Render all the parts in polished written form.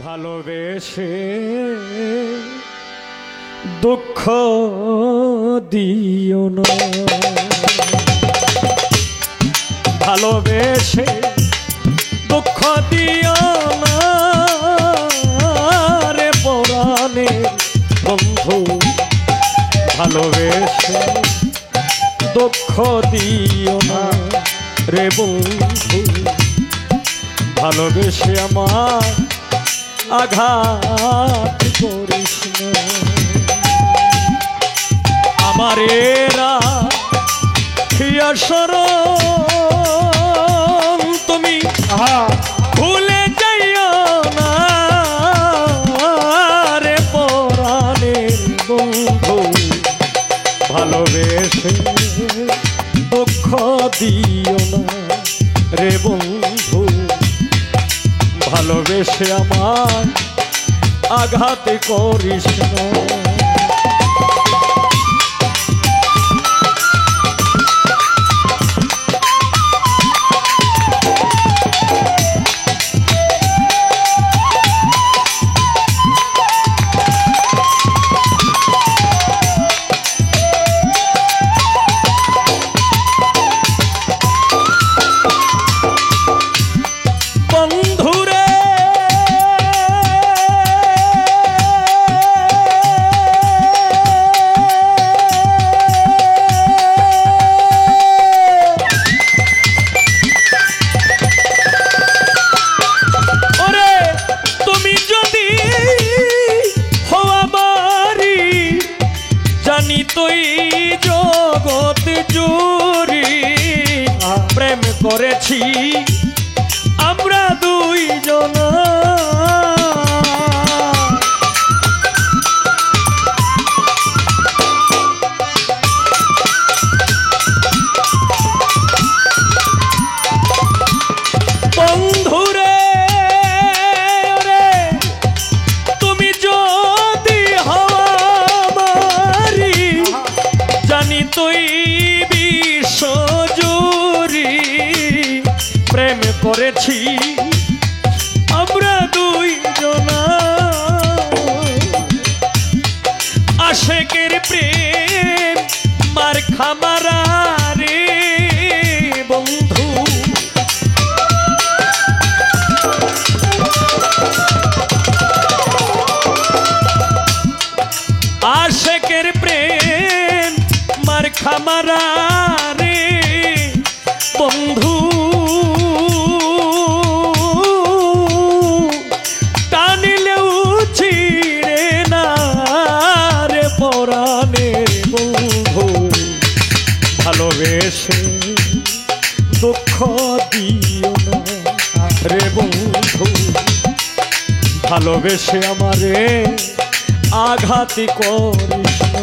ভালোবেসে দুঃখ দিও না, ভালোবেসে দুঃখ দিও না রে পরাণের বন্ধু, ভালোবেসে দুঃখ দিও না রে বন্ধু, ভালোবেসে আমার আঘাত করিস না। আমার এরা শরণ তুমি ভুলে যাইও না রে পরাণের বন্ধু, ভালোবেসে দুঃখ দিও না রে বন্ধু, ভালোবেসে আমার আঘাত করিস না। তুই জগৎ জুড়ি প্রেম করেছি আমরা দুইজন, বন্ধুরে তুমি যদি তুই বিশ্বজুড়ি প্রেম করেছি আমরা দুইজন, আশেকের প্রেম মার খামারা রে বন্ধু, আশেকের প্রেম মার খামারা রে বন্ধু, টানিলেও ছিড়ে না রে পরাণের বন্ধু, ভালোবেসে দুঃখ দিও না রে বন্ধু, ভালোবেসে আমারে আঘাত করিস না।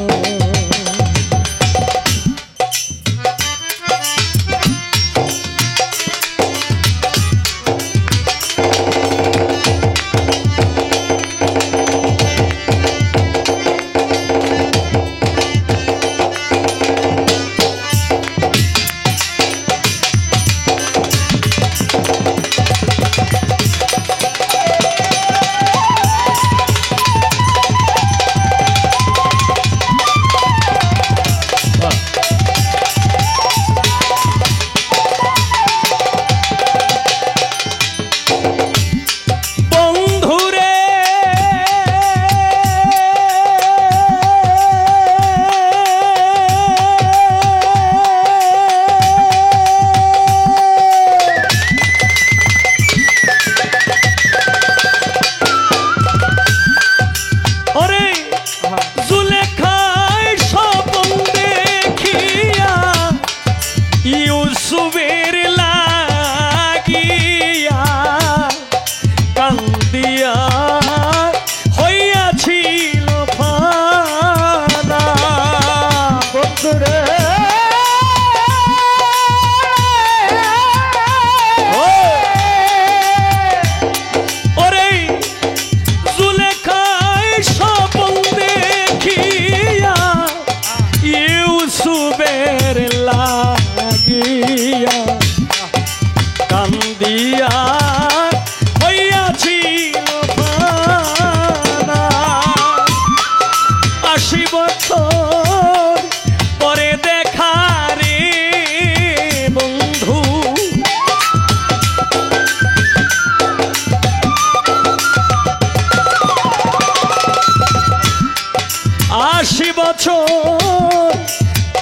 বছর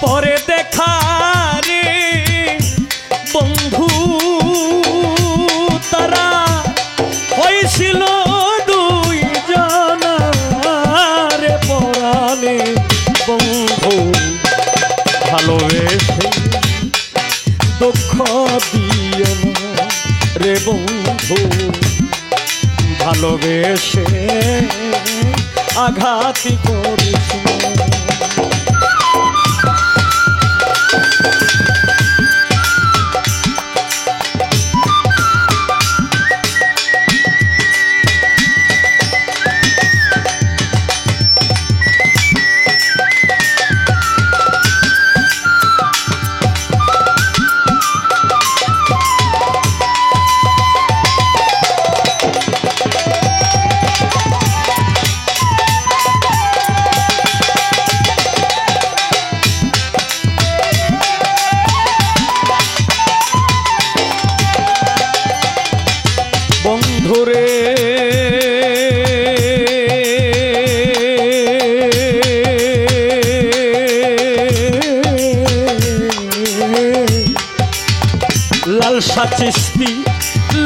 পরে দেখা রে বন্ধু, তারা হয়েছিল দুই জনারে পরাণে বন্ধু, ভালোবেসে দুঃখ দিও না রে বন্ধু, ভালোবেসে আঘাত করিস না। বন্ধুরে লালসা চিস্তি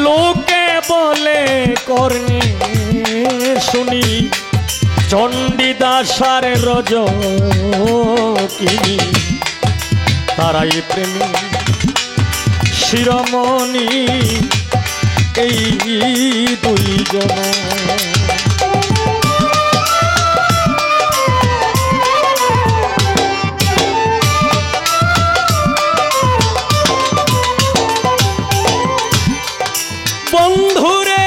লোকে বলে করনে শুনি, চণ্ডীদাসার রজ কিনি, তারাই প্রেমী শিরোমণি এই দুইজন। বন্ধুরে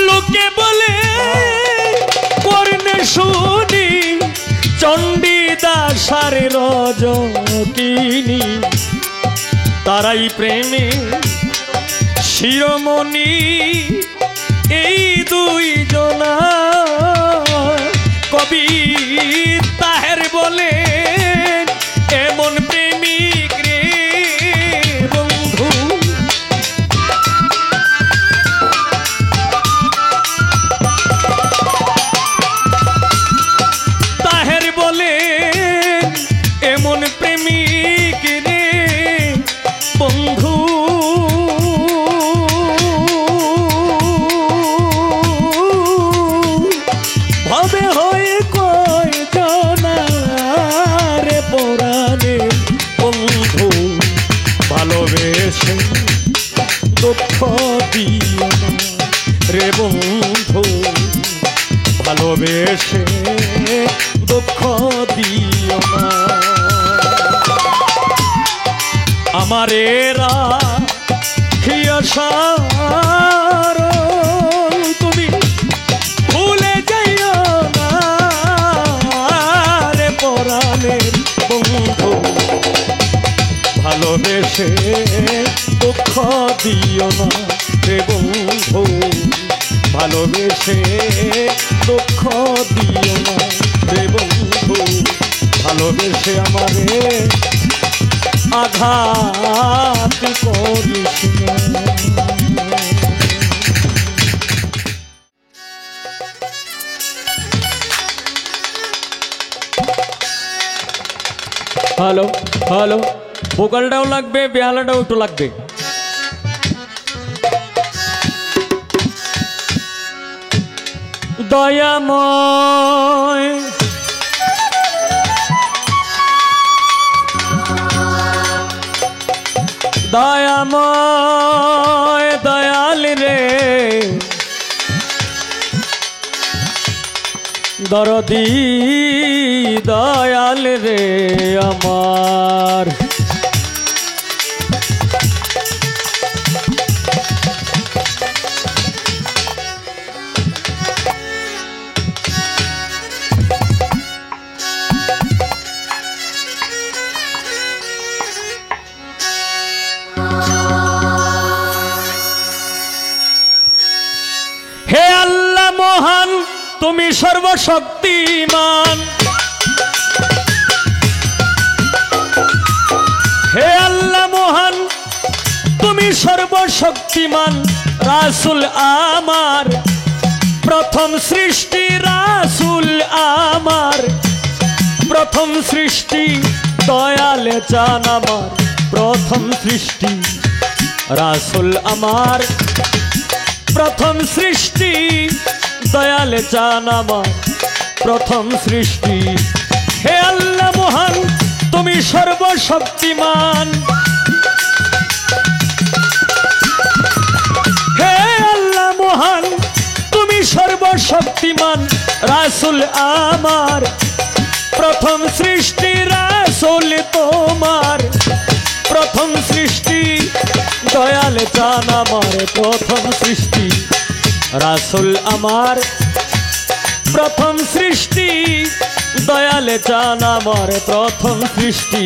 লোকে বলে করনে শুনি, চণ্ডীদাসার রজ কিনি, তারাই প্রেমে শিরোমণি এই দুই জনা। কবি তাহের বলে এমন প্রেমিক রে বন্ধু, তাহের বলে এমন প্রেমিক রে বন্ধু, ভাবে হয়ে কয় জনারে পরাণে বন্ধু, ভালোবেসে দুঃখ দিও না রে বন্ধু, ভালোবেসে দুঃখ দিও না। আমারে রাখিয়াসার তুমি ভুলে যাইও না রে পরাণের বন্ধু, ভালোবেসে দুঃখ দিও না রে বন্ধু, ভালোবেসে দুঃখ দিও না রে বন্ধু, ভালোবেসে আমারে আঘাত করিস না। হ্যালো হ্যালো, ভোকালটাও লাগবে, বেহালাটাও একটু লাগবে। দয়াময় দয়াময় দয়াল রে দরদি দয়াল রে আমার, হে আল্লাহ মহান তুমি সর্বশক্তিমান, হে আল্লাহ মহান তুমি সর্বশক্তিমান রাসূল আমার, প্রথম সৃষ্টি রাসূল আমার, প্রথম সৃষ্টি দয়াল চান আমার, প্রথম সৃষ্টি রাসূল আমার, প্রথম সৃষ্টি দয়াল চান আমার, প্রথম সৃষ্টি। হে আল্লাহ মহান তুমি সর্বশক্তিমান, হে আল্লাহ মহান তুমি সর্বশক্তিমান রাসূল আমার, প্রথম সৃষ্টি রাসূল তোমার, প্রথম সৃষ্টি দয়াল চান আমার, প্রথম সৃষ্টি রাসূল আমার, প্রথম সৃষ্টি দয়াল চান আমার, প্রথম সৃষ্টি।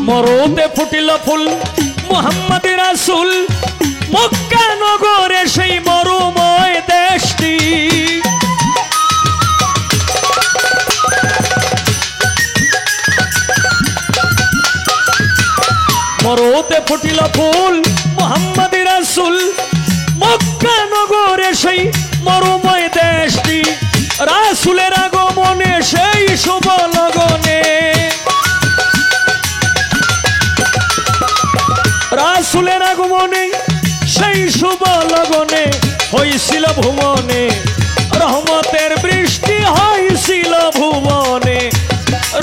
মরুতে ফুটিল ফুল মুহাম্মদ রাসূল, মক্কা নগরে সেই মরুময় দেশটি, মরুতে ফুটিল ফুল মুহাম্মদ রাসূল, মক্কা নগরে সেই মরুময় দেশটি, রাসূলের আগমনে সেই শুভ লগনে, রাসূলের আগমনে সেই শুভ লগনে হইছিল ভুবনে রহমতের বৃষ্টি, হইছিল ভুবনে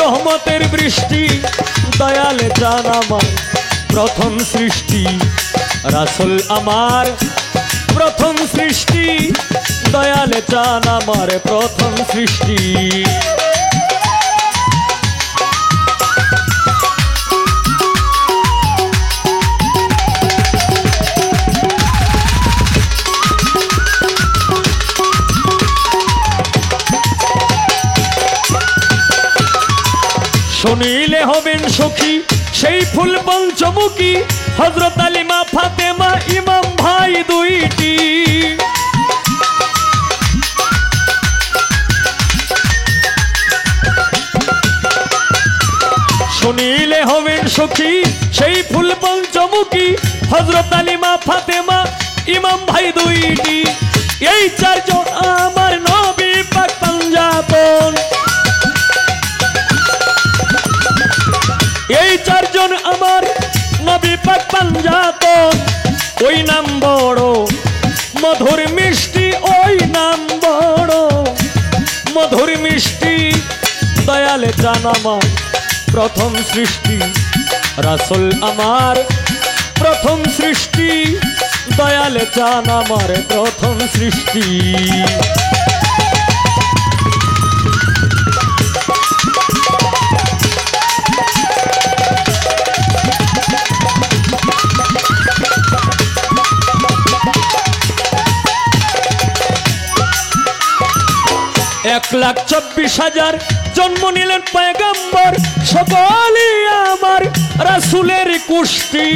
রহমতের বৃষ্টি, দয়াল চান আমার, প্রথম সৃষ্টি রাসূল আমার, প্রথম সৃষ্টি দয়াল চান আমার, প্রথম সৃষ্টি। শুনিলে হবেন সখী সেই ফুল পঞ্চমুখী, হযরত আলী মা ফাতেমা ইমাম ভাই দুইটি, শুনিলে হবেন সখী সেই ফুল পঞ্চমুখী, হযরত আলী মা ফাতেমা ইমাম ভাই দুইটি, এই চারজন আমার নবী পাক পাঞ্জাতন, এই চারজন আমার নবী পাক পাঞ্জাতন, ওই নাম বড় মধুর মিষ্টি, ওই নাম বড় মধুর মিষ্টি, দয়াল চান আমার, প্রথম সৃষ্টি রাসূল আমার, প্রথম সৃষ্টি দয়াল চান আমার, প্রথম সৃষ্টি। এক লাখ 24,000 জন্ম নিলেন পয়গম্বর, সকলই আমার রাসূলের কুষ্টি,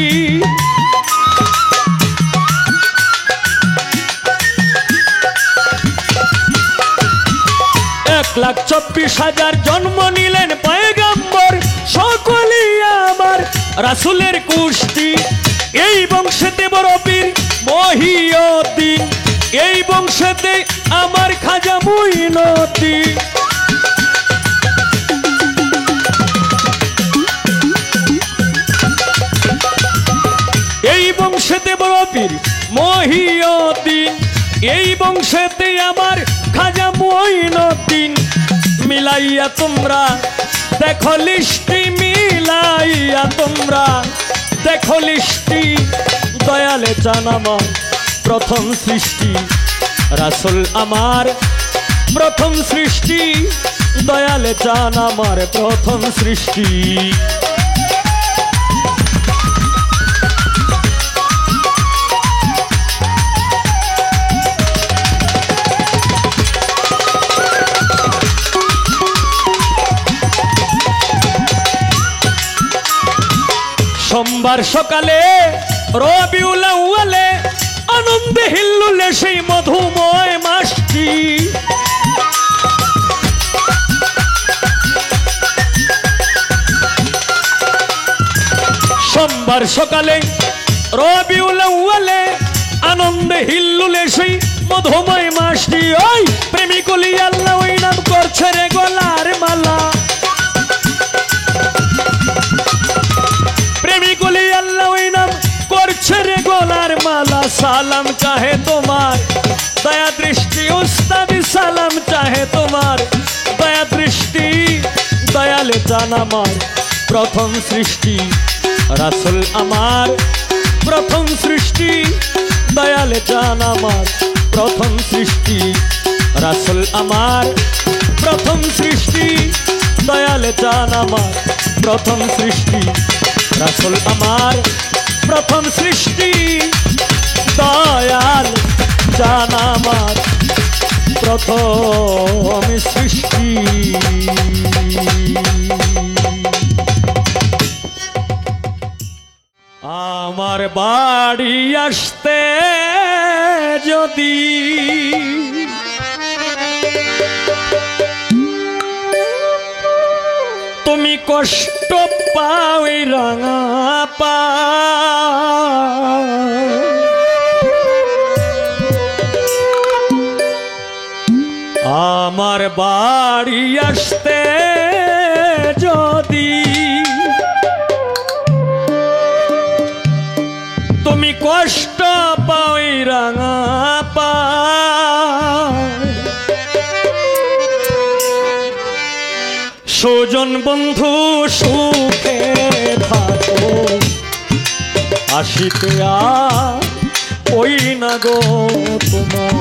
1,24,000 জন্ম নিলেন পয়গম্বর, সকলই আমার রাসূলের কুষ্টি, এই বংশেতে বড় পীর মহিউদ্দিন, এই বংশেতে আমার খাজা মুঈনুদ্দিন, এই বংশেতে বড় পীর মহিউদ্দিন, এই বংশেতে আমার খাজা মুঈনুদ্দিন, মিলাইয়া তোমরা দেখো লিস্টি, মিলাইয়া তোমরা দেখো লিস্টি, দয়াল চান আমার, প্রথম সৃষ্টি রাসূল আমার, প্রথম সৃষ্টি দয়াল চান আমার, প্রথম সৃষ্টি। সোমবার সকালে রবিউল আউয়ালে আনন্দে হিল্লুলে সেই মধুময় মাসটি। সোমবার সকালে রবিউল আউয়ালে আনন্দে হিল্লুলে সেই মধুময় মাসটি। ওই প্রেমিকুলি আল্লাহ ওই নাম করছে রে গলার মালা, প্রেমিকুলি আল্লাহ ওই নাম করছে রে গলার মালা। সালাম চাহে তোমার দয়া দৃষ্টি উস্তাদ, সালাম চাহে তোমার দয়া দৃষ্টি। দয়ালে চান আমার প্রথম সৃষ্টি, রাসূল আমার প্রথম সৃষ্টি। দয়ালে চান আমার প্রথম সৃষ্টি, রাসূল আমার প্রথম সৃষ্টি। দয়ালে চান আমার প্রথম সৃষ্টি, রাসূল আমার প্রথম সৃষ্টি। দয়াল চান আমার প্রথম সৃষ্টি। আমার বাড়ি আসতে যদি তুমি কষ্ট পাও এই রাঙা পা, আমার বাড়ি আসতে যদি তুমি কষ্ট পাও এই রাঙা পা, স্বজন বন্ধু সুখে থাকো আসিতে আর ওই না গো তোমার।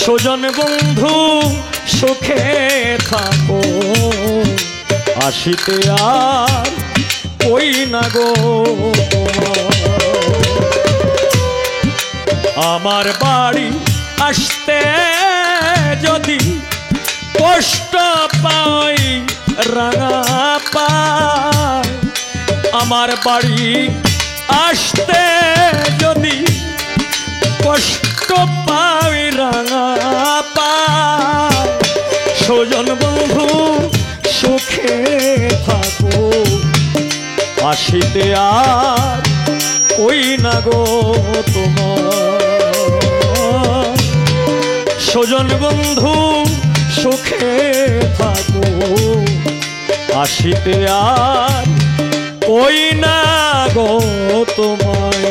স্বজন বন্ধু সুখে থাকো আসিতে আর ওই না গো তোমার। আমার বাড়ি আসতে যদি কষ্ট পাই রাঙা পাই, আমার বাড়ি আসতে যদি কষ্ট পাই রাঙা পাই, স্বজন বন্ধু সুখে থাকো আসিতে আর ওই না গো তোমার। স্বজন বন্ধু সুখে থাকো আসিতে আর ওই না গো তোমায়।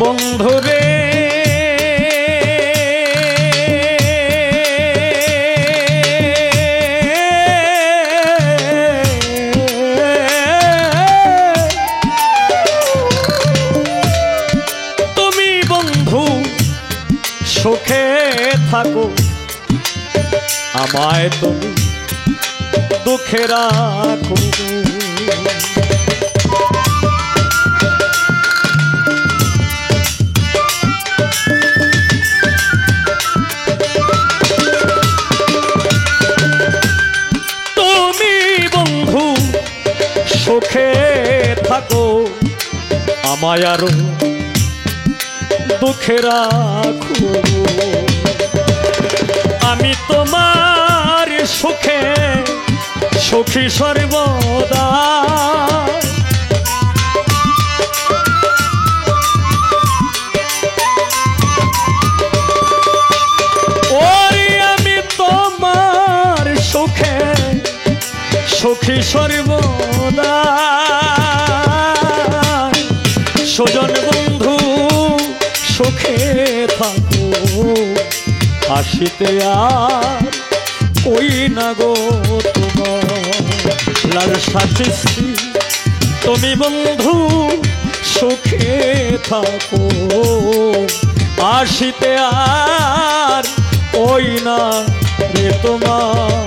বন্ধুরে তুমি বন্ধু সুখে থাকো, আমায় তুমি দুঃখে রাখো। সুখে থাকো আমায় আরো দুঃখে রাখো। আমি তোমার সুখে সুখী সর্বদা। ওরে আমি তোমার সুখে সুখী সর্বদা। স্বজন বন্ধু সুখে থাকো, হাসিতে আর ওই না গো তোমার লাল সাথী। তুমি বন্ধু সুখে থাকো, হাসিতে আর ওই না রে তোমার।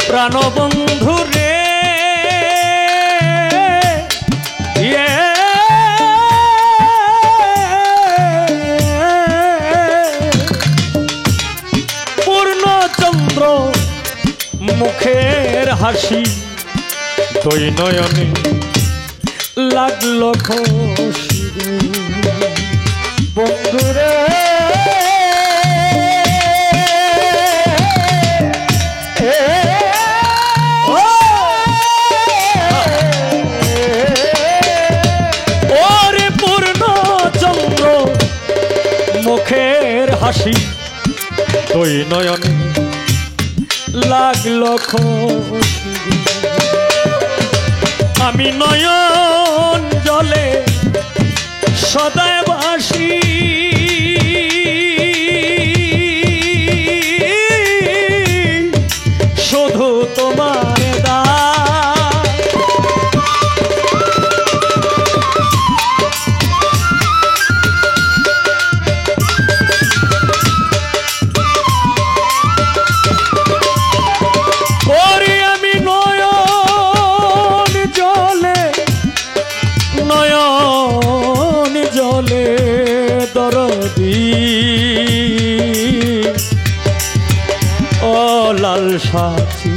প্রাণবন্ধু রে পূর্ণচন্দ্র মুখের হাসি, দুই নয়নে লাগলো খুশি বন্ধুরে। মুখের হাসি, দুই নয়নে লাগলো খুশি। আমি নয়ন জলে সদায় ভাসি, শুধু তোমার দান। ও লাল সাথী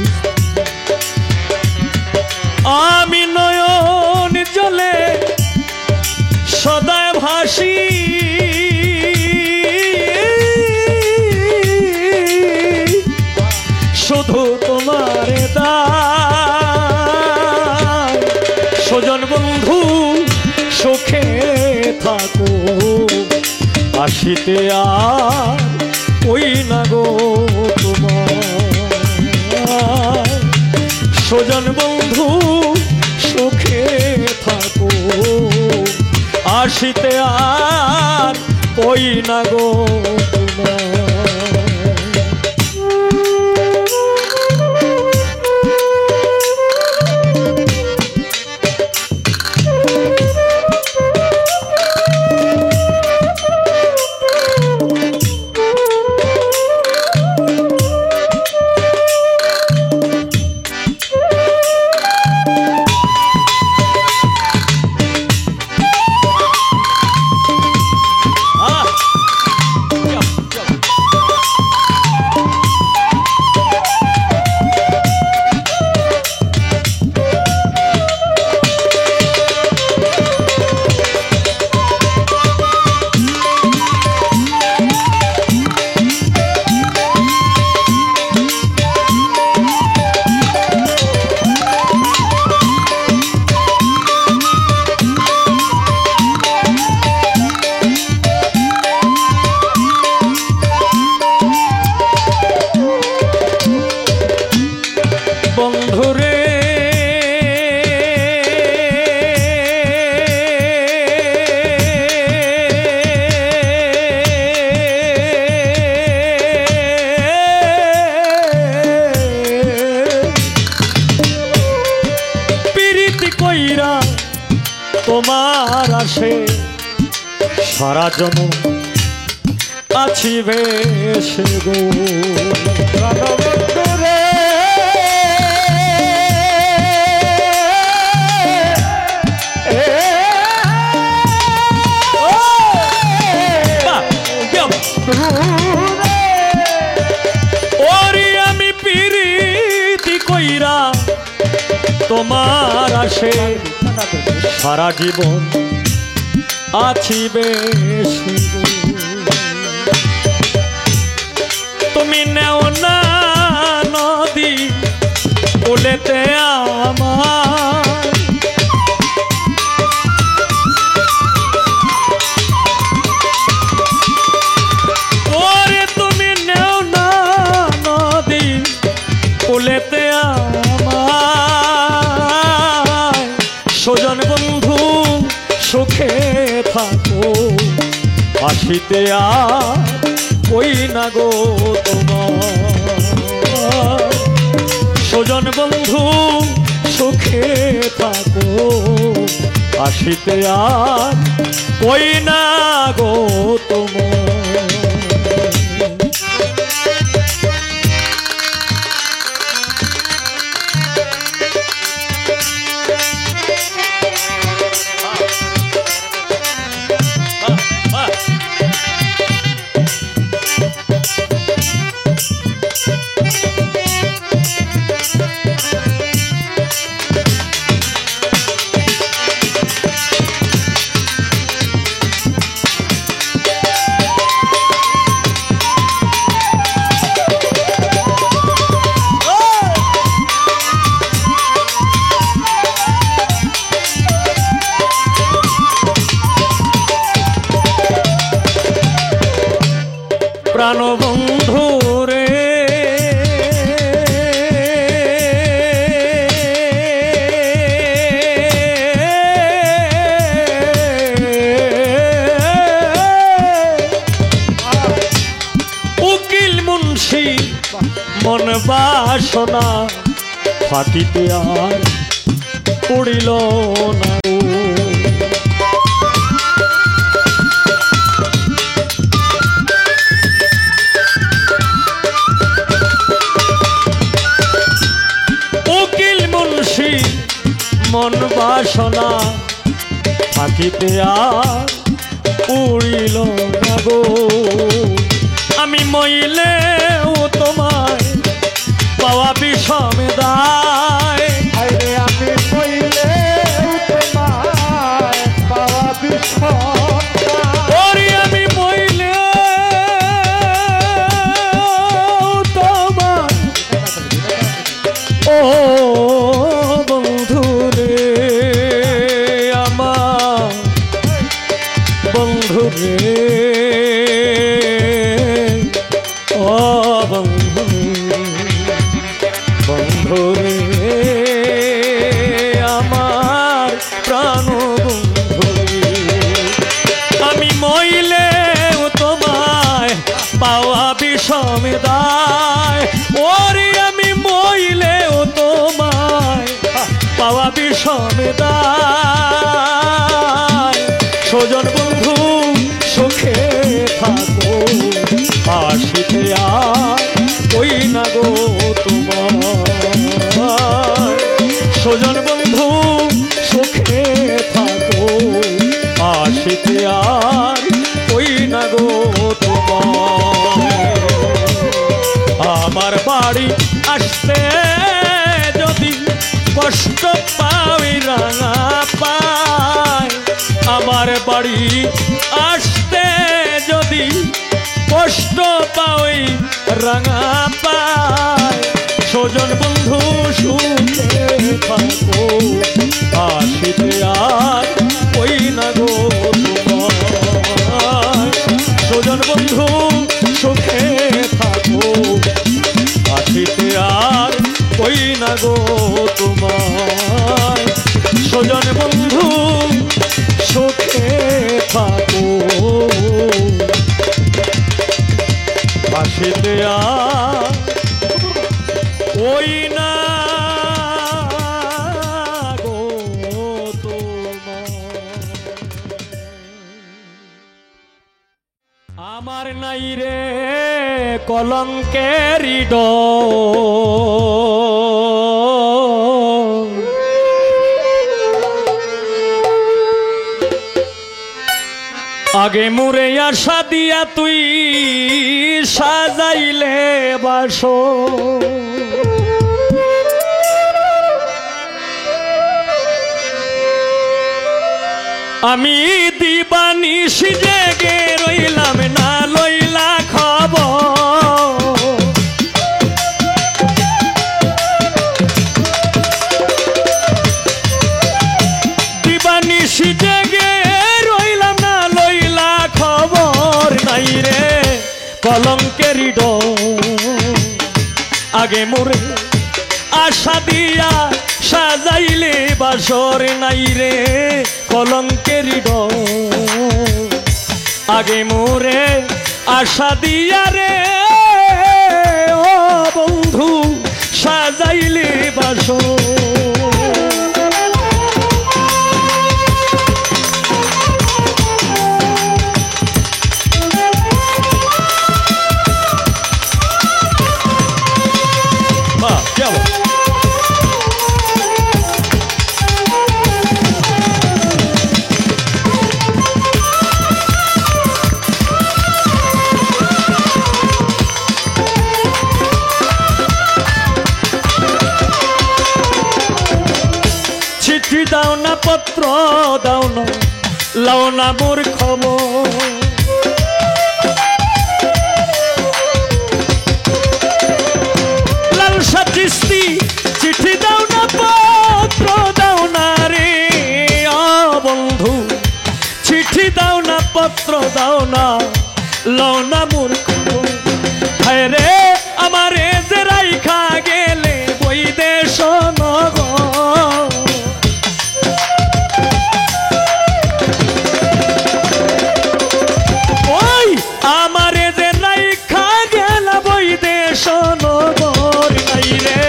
আমি নয়ন জলে সদায় ভাসি, শুধু তোমার দান। স্বজন বন্ধু সুখে থাকো, হাসিতে আর ওই না গো তোমার। স্বজন বন্ধু সুখে থাকো, হাসিতে আর ওই না গো তোমার। কইরা তোমার আসে সারা জনম আছি বেশে গো প্রাণবন্ধু রে ওরে আমি পিরিতি কইরা তোমার আসে সারা জীবন আছি বেশি গো। তুমি নেও না নদী কুলেতে আমার ওরে তুমি নেও না নদী কুলেতে আমার স্বজন বন্ধু সুখে থাকো আসিতে আর কই না গো তোমার স্বজন বন্ধু সুখে থাকো আসিতে আর কই না গো তোমার প্রাণবন্ধু রে উকিল মুন্সি মন বাসনা ফাটিতে আর পড়িল না মন বাসনা থাকিতে আর উড়িল না গো আমি মইলেও তোমায় পাওয়া বিষমে দায় আরে আমি কইলে তোমায় পাওয়া বিষম ওরে আমি মইলেও তোমায় ও বন্ধু রে আমার বন্ধু রে ও বন্ধু বন্ধু রে আমার প্রাণ বন্ধু আমি মইলেও তোমায় পাওয়া বিষম দায় ওরে আমি মইলেও তোমায় পাওয়া বিষম দায় স্বজন বন্ধু সুখে থাকো আসিতে আর কই না গো তোমার স্বজন বন্ধু সুখে থাকো আসিতে আর কই না গো তোমার আমার বাড়ি আসতে যদি কষ্ট পাই রাঙা পায় আমার বাড়ি আসতে যদি কষ্ট পাই রাঙা পায় স্বজন বন্ধু সুখে থাকো আসিতে আর কই না গো তোমার স্বজন বন্ধু সুখে থাকো আসিতে আর কই না গো তোমার স্বজন বন্ধু সুখে থাকো আসিতে আর কই না নাই রে কলঙ্কেরি ডোর। আগে মুরে আশা দিয়া তুই সাজাইলে বাসর। আমি দিবানিশি জেগে রইলাম না লইলা খবর। দিবানিশি জেগে রইলাম না লইলা খবর। নাই রে কলঙ্কেরি ডোর। আগে মোরে আশা দিয়া সাজাইলে বাসর। নাই রে কলঙ্কেরি ডোর। আগে মোরে আশা দিয়া রে ও বন্ধু সাজাইলে বাসর। চিঠি দাও না পত্র দাও না লাও না মোর খবর। লালসা চিস্তি চিঠি দাও না পত্র দাও না রে ও বন্ধু। চিঠি দাও না পত্র দাও না লাও না মোর খবর। হায় রে আমারে যে রাইখা গেলে বৈদেশ নগর। আমারে যে রাইখা গেল বৈদেশ নগর। নাই রে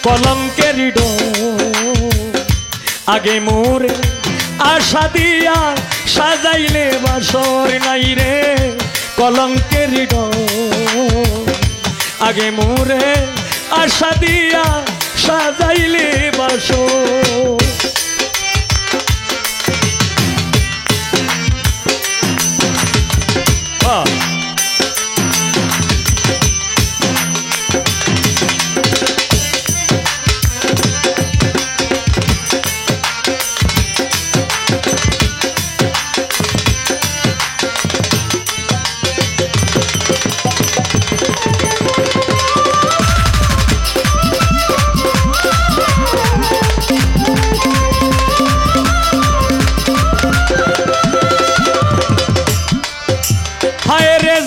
কলঙ্কেরি ডোর। আগে মোরে আশা দিয়া সাজাইলে বাসর। নাই রে কলঙ্কেরি ডোর। আগে মোরে আশা দিয়া সাজাইলে বাসর।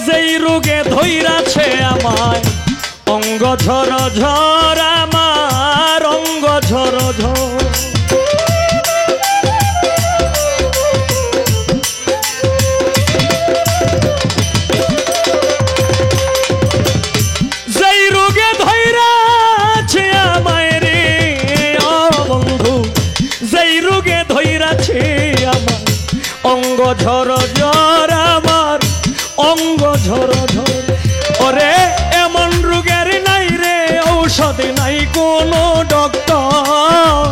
যেই রোগে ধইরাছে আমায় অঙ্গ ঝর ঝর। আমার অঙ্গ ঝর ঝর। যেই রোগে ধইরাছে আমায় রে ও বন্ধু। যেই রোগে ধইরাছে আমায় অঙ্গ ঝর ঝর। আমার অঙ্গ ঝর ঝর। ওরে এমন রোগের নাই রে ঔষধ নাই কোনো ডক্টর।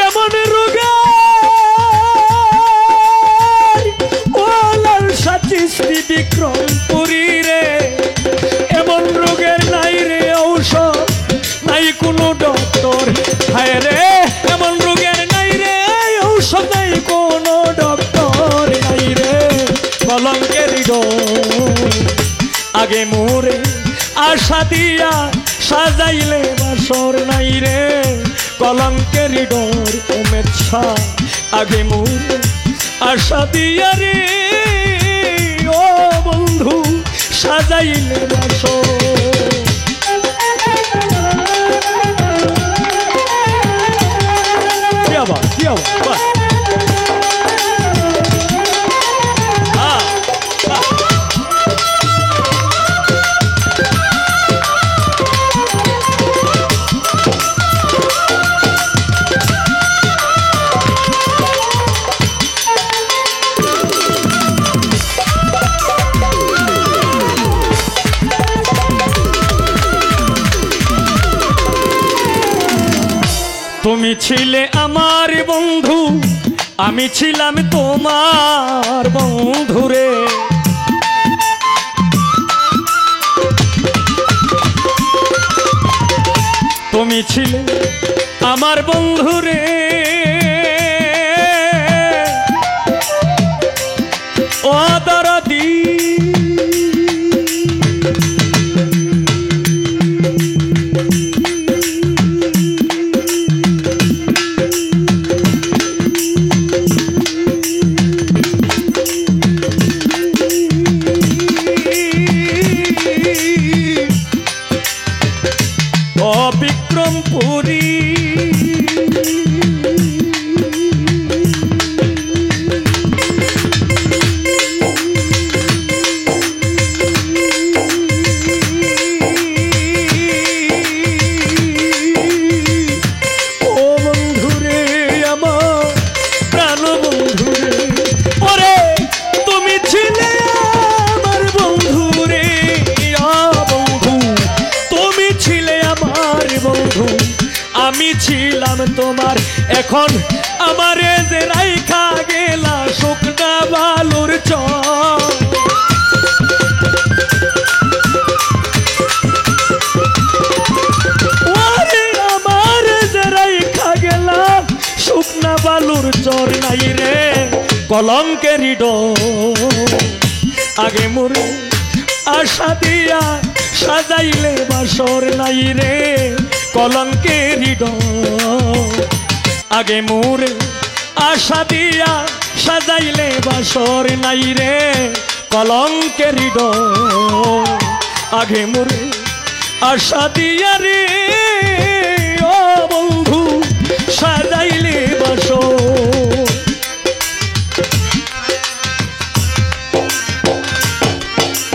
এমন রোগের ও লালসা চিস্তি বিক্রমপুরী রে। এমন রোগের নাই রে ঔষধ নাই কোনো ডক্টর। হায় রে এমন রোগের নাই রে ঔষধ নাই কোনো ডক্টর। নাই রে কলঙ্কেরি ডোর। আগে মোরে আশা দিয়া সাজাইলে বাসর। নাই রে কলঙ্কেরি ডোর। উমেদ শাহ আগে মোরে আশা দিয়া রে ও বন্ধু সাজাইলে বাসর। কি আবার তুমি ছিলে আমার বন্ধু, আমি ছিলাম তোমার বন্ধু রে। তুমি ছিলে আমার বন্ধু রে, ও দরদি। বিক্রমপুরী ও বন্ধুরে আমার প্রাণ বন্ধুরে, ওরে তুমি ছিলে আমার বন্ধুরে। বন্ধু তুমি ছিলে আমার বন্ধু, আমি ছিলাম তোমার। এখন আমারে যে রাইখা গেলা শুকনা বালুর চর, আমার যে রাইখা গেলা শুকনা বালুর চর নাই রে কলঙ্কের ডোর। আগে মোরে আশা দিয়া সাজাইলে বাসর নাই রে কলঙ্কের ডোর। আগে মোরে আশা দিয়া সাজাইলে বাসর নাই রে কলঙ্কের ডোর। আগে মোরে আশা দিয়া রে ও বন্ধু সাজাইলে বাসর।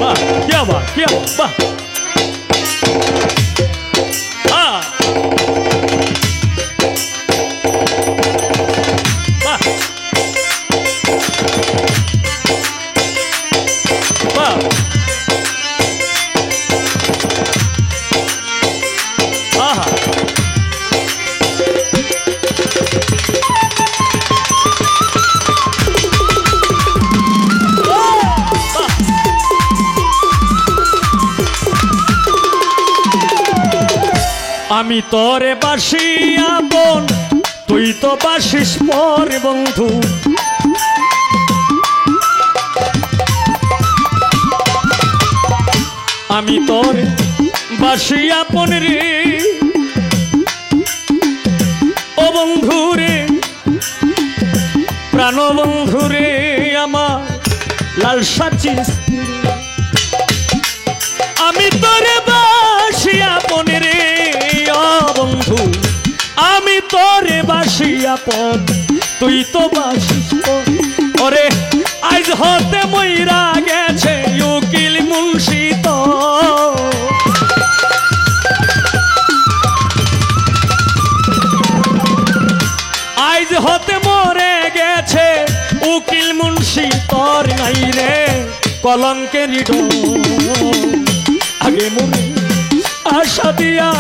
বাহ কি বাহ কি বাহ। আমি তোরে বাসি আপন, তুই তো বাসিস পর বন্ধু। আমি তোরে বাসি আপন রে ও বন্ধু রে, প্রাণ বন্ধু রে আমার লাল সাচি। আমি তোরে বাসি আপন রে ও বন্ধু, আমি তোরে বাসি আপন, তুই তো বাসিস পর। ওরে আজ হতে মইরা গেছে উকিল মুন্সি তো, আজ হতে মরে গেছে উকিল মুন্সি তোর নাই রে কলঙ্কের ডোর। আগে মনে আশা দিয়া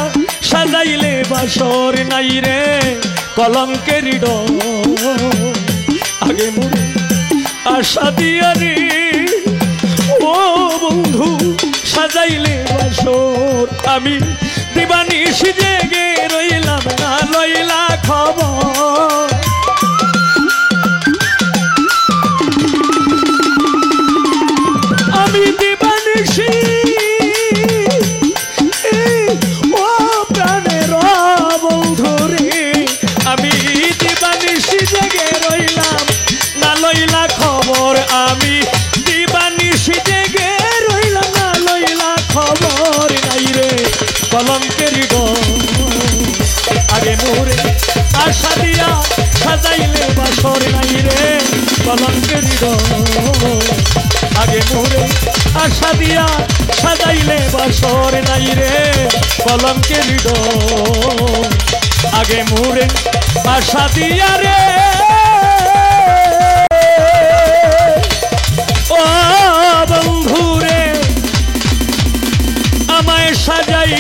সাজাইলে বাসর নাই রে কলঙ্কের ডোর। আগে মনে আশা দিয়া রে ও বন্ধু সাজাইলে বাসর। আমি দিবানিশি জেগে রইলাম না লইলা খবর। আমি দিবানিশি ও প্রাণের বন্ধু রে, আমি দিবানিশি জেগে রইলাম না লইলা খবর। আমি দিবানিশি জেগে রইলাম না লইলা খবর নাই রে কলঙ্কের ডোর। আগে মোরে আশা দিয়া সাজাইলে বাসর নাই রে কলঙ্কের ডোর। আগে মোরে আশা দিয়া সাজাইলে বাসর নাই রে কলঙ্কের ডোর। আগে মোরে আশা দিয়া রে ও বন্ধু রে আমায় সাজাই